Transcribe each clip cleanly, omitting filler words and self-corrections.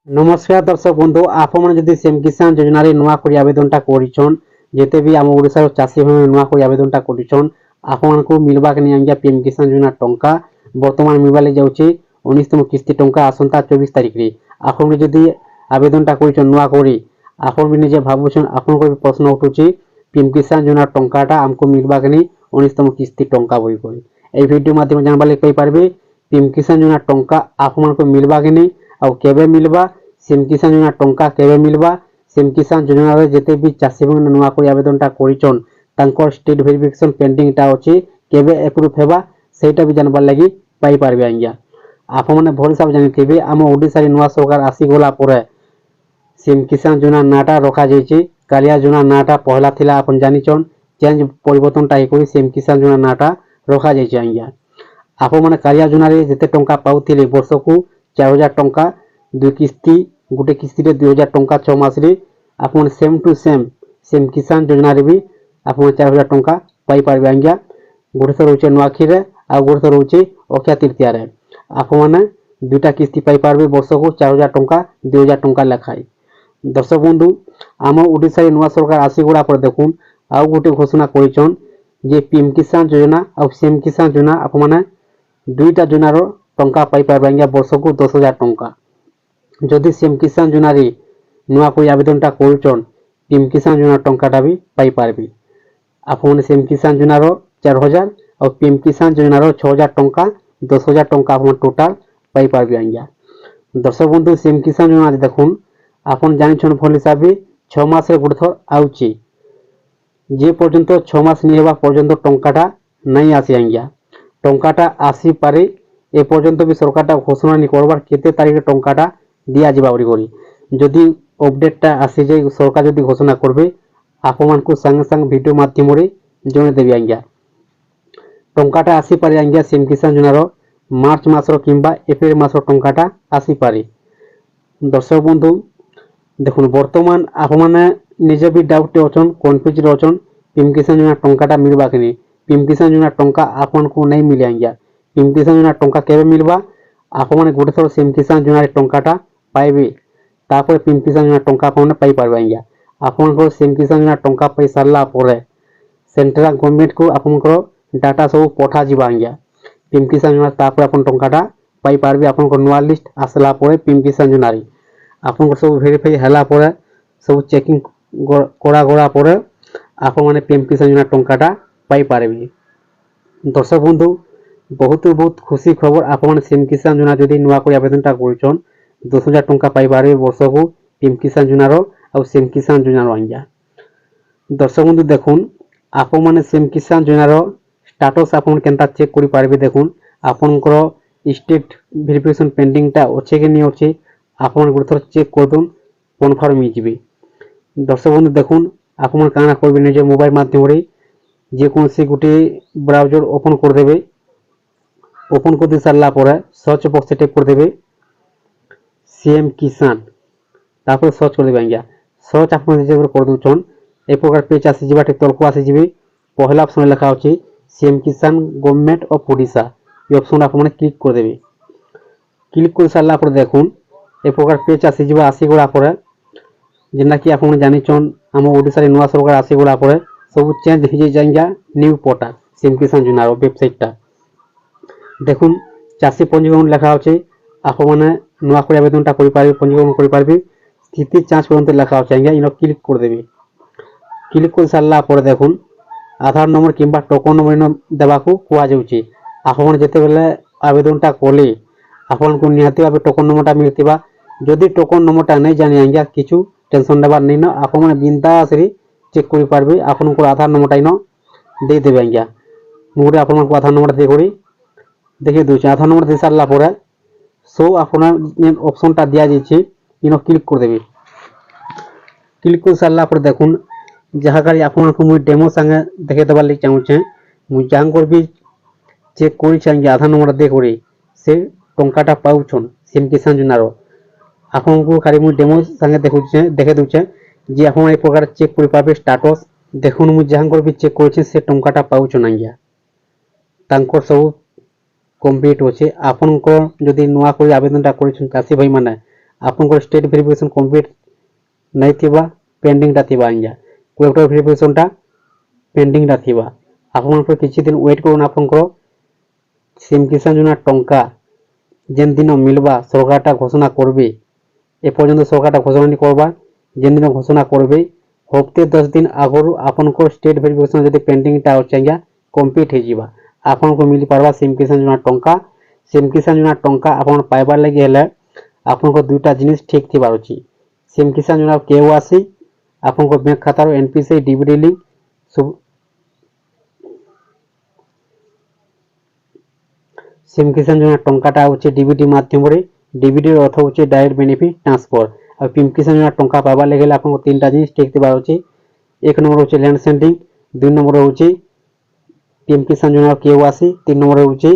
नमस्कार दर्शक बंधु आपण जदि सीएम किसान योजना रे नुआ करी आवेदनटा करिछन जेते भी आम ओडिसा चाषी भाई नुआ करी आवेदनटा करिछन आपण को मिलबा के नहीं आज्ञा पीएम किसान योजना टंका वर्तमान मिलबाले जाउची 19तम किस्ती टंका आसंता 24 तारिख रे आपण जदि आवेदनटा करिछन नुआ करी आपण भी निजे भाबुछन आपण को प्रश्न उठुची पीएम किसान योजना टंकाटा हमको मिलबा के नहीं 19तम किस्ती टंका बोई कोई ए वीडियो माध्यम जानबाले कहि पारबे पीएम किसान योजना टंका आपण को मिलबा के नहीं आउ केबे मिलबा सीएम किसान योजना टंका केबे मिलबा सीएम किसान योजना रे जेते भी चाषी भाई नुआ कोई आवेदनटा करिछन तांकर स्टेट वेरिफिकेशन पेंडिंग टा अछि केबे अप्रूव हेबा सेटा भी जानबार लागि पाई पारबे आज्ञा आपण माने भल सब जानिथिबे आम ओडिसा रे नुआ सरकार आसी गला परे सीएम किसान योजना नाटा रखा जायछि कालिया योजना नाटा पहला थिला आपण जानिछन चेंज परिवर्तन टा कोई सीएम किसान योजना नाटा रखा जायछि आज्ञा आपण माने कालिया योजना रे जेते टंका पाउथिले वर्षकु 4000 टंका दुई किस्ती गोटे किस्ती रे 2000 टंका 6 मास रे आपण सेम टू सेम सीएम किसान योजना रे भी आपण 4000 टंका पाई पारबे आज्ञा गोटे थर होचे नुआखी रे आ गोटे थर होचे अक्षय तृतीया रे आपण माने दुईटा किस्ती पाई पारबे वर्षकु 4000 टंका 2000 टंका लेखाई दर्शक बंधु आम ओडिसा रे नुआ सरकार आसी गला पर देखुन आ गोटे घोषणा करिछन जे पीएम किसान योजना आ सीएम किसान योजना आपण माने दुईटा योजना रो टंका पाई पारबे आज्ञा वर्षकु 10000 टंका जदि सीएम किसान योजना रे नुआ कोई आवेदनटा करूछन पीएम किसान योजना टंकाटा भी पाई पारबे आपण सीएम किसान योजना रो 4000 और पीएम किसान योजना रो 6000 टंका 10000 टंका आपण टोटल पाई पारबे आज्ञा दर्शक बंधु सीएम किसान योजना देखुन आपण जानिछन भल हिसाब 6 मास रे गुड थर आउची जे पर्यंत 6 मास नि हेबा पर्यंत टंकाटा नहीं आसी आज्ञा टंकाटा आसी पारे ए पर्यंत भी सरकारटा घोषणा नि करबार केते तारिख टंकाटा दिया जिबा बरी करी जदि अपडेटटा आसी जाय सरकार जदि घोषणा करबे आपण मानकु संग संग वीडियो माध्यम रे जणे देबी आज्ञा टंकाटा आसी पारे आज्ञा सीएम किसान योजना रो मार्च मासरो किंबा एप्रिल मासरो टंकाटा आसी पारे दर्शक बंधु देखुन वर्तमान आपण माने निजे भी डाउट अछन कन्फ्यूज रहछन पीएम किसान योजना टंकाटा मिलबा कि नहीं पीएम किसान योजना टंका आपण को नहीं मिले आज्ञा पीएम किसान योजना टंका केबे मिलबा आपण माने गोटे थर सीएम किसान योजना टंकाटा पाइबे तापर पीएम किसान योजना टंका आपण पाई पारबे आज्ञा आपण को सीएम किसान योजना टंका पाई सारला परे सेंट्रल गवर्नमेंट को आपण को डाटा सब पठा जिबा आज्ञा पीएम किसान योजना तापर आपण टंकाटा पाई पारबे आपण को नुआ लिस्ट आसला परे पीएम किसान योजना रे आपण को सब वेरीफाई हला परे सब चेकिंग करा गला परे आपण माने पीएम किसान योजना टंकाटा पाई पारबे दर्शक बंधु बहुत बहुत खुशी खबर आपण सीएम किसान योजना जदि नुआ कोई आवेदनटा करिछन 10000 टंका पाई पारे वर्षकु पीएम किसान योजना रो आ सीएम किसान योजना रो आज्ञा दर्शक बंधु देखुन आपण माने सीएम किसान योजना रो स्टेटस आपण केनता चेक करि पारबे देखुन आपनकर स्टेट वेरिफिकेशन पेंडिंग टा अछि कि नहीं अछि आपण गुथर चेक कर दुन कन्फर्म हो जिबे दर्शक बंधु देखुन आपण काना करबे निजे मोबाइल माध्यम रे जे कोनसी गुटे ब्राउजर ओपन कर देबे ओपन कर दे सारला परे सर्च बॉक्स टाइप कर देबे सीएम किसान तापर सर्च कर देबे आज्ञा सर्च आपण जे कर दोछन ए प्रकार पेज आसी जिबाटे तलको आसी जिबे पहला ऑप्शन लिखा अछि सीएम किसान गवर्नमेंट ऑफ ओडिशा ये ऑप्शन आपण क्लिक कर देबे क्लिक कर सारला पर देखुन ए प्रकार पेज आसी जिबा आसी गला परे जेना कि आपण जानिछन हम ओडिसा रे नुवा सरकार आसी गला परे सब चेंज हो जाएगा न्यू पोर्टल सीएम किसान योजना वेबसाइट टा देखुन चाषी पंजीकरण लिखा अछि आपण माने नुआ कोई आवेदनटा करि पारबे पंजीकरण करि पारबे स्थिति जांच करंत लिखा अछि आज्ञा इनो क्लिक कर देबे क्लिक कर सारला पर देखुन आधार नंबर किंबा टोकन नंबर इनो देबाकू कुआ जाउछि आपण जेते बेले आवेदनटा कोले आपण को निहाती भाबे टोकन नंबरटा मिलतिबा जदि टोकन नंबरटा नै जानि आज्ञा किछु टेंशन लेबार नै न आपण माने बिंदास रे चेक करि पारबे आपण को आधार नंबरटा इनो दे देबे आज्ञा मोरे आपण को आधार नंबर दे करी देखिए दोछ आधार नंबर दे सारला परे सो आपण ऑप्शन टा दिया जाइछे इनो क्लिक कर देबे क्लिक कर सारला पर देखुन जहाँ गाड़ी आपण को मु डेमो संगे देखे दबार लागि चाहू छे मु जांग कर भी चेक करि छे आधार नंबर दे करी से टंकाटा पाउछन सीएम किसान योजना रो आपण को खाली मु डेमो संगे देखु छे देखे दउ छे जे आपण ए प्रकार चेक करि पाबे स्टेटस देखुन मु जांग कर भी चेक करि छे से टंकाटा पाउछन आज्ञा तांको सब कम्प्लीट होचे आपण को जदि नुआ कोई आवेदनटा करिछन चाषी भाई माने आपनकर स्टेट वेरिफिकेशन कंप्लीट नहीं थिबा पेंडिंग टा थिबा आज्ञा कोएक्टर वेरिफिकेशन टा पेंडिंग टा थिबा आपनकर किछि दिन वेट करन आपनकर सीएम किसान योजना टंका जेन दिन मिलबा सरकारटा घोषणा करबे ए पर्यंत सरकारटा घोषणा नहीं करबा जेन दिन घोषणा करबे हफ्ते 10 दिन आगरु आपनकर स्टेट वेरिफिकेशन जदि पेंडिंग टा अछि आज्ञा कंप्लीट हे जिबा आपनको मिली पारबा सीएम किसान योजना टंका सीएम किसान योजना टंका आपन पाइबार लागि हेले आपनको दुटा जिनिस ठीक थिबार अछि सीएम किसान योजना केवासी आपनको बैंक खाता रो एनपीसी डीबीडी लिंक सब सीएम किसान योजना टंकाटा होचे डीबीडी माध्यम रे डीबीडी अर्थ होचे डायरेक्ट बेनिफिट ट्रांसफर और पीएम किसान योजना टंका पाइबार लागि हेले आपनको तीनटा जिनिस ठीक थिबार अछि एक नंबर होचे लैंड सेंडिंग दुई नंबर होचे पीएम किसान योजना केवासी तीन नंबर होचे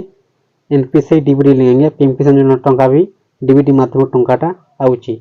एनपीसी डीबीडी लिंक पीएम किसान योजना टंका भी डीबीडी माध्यम टंकाटा आउची।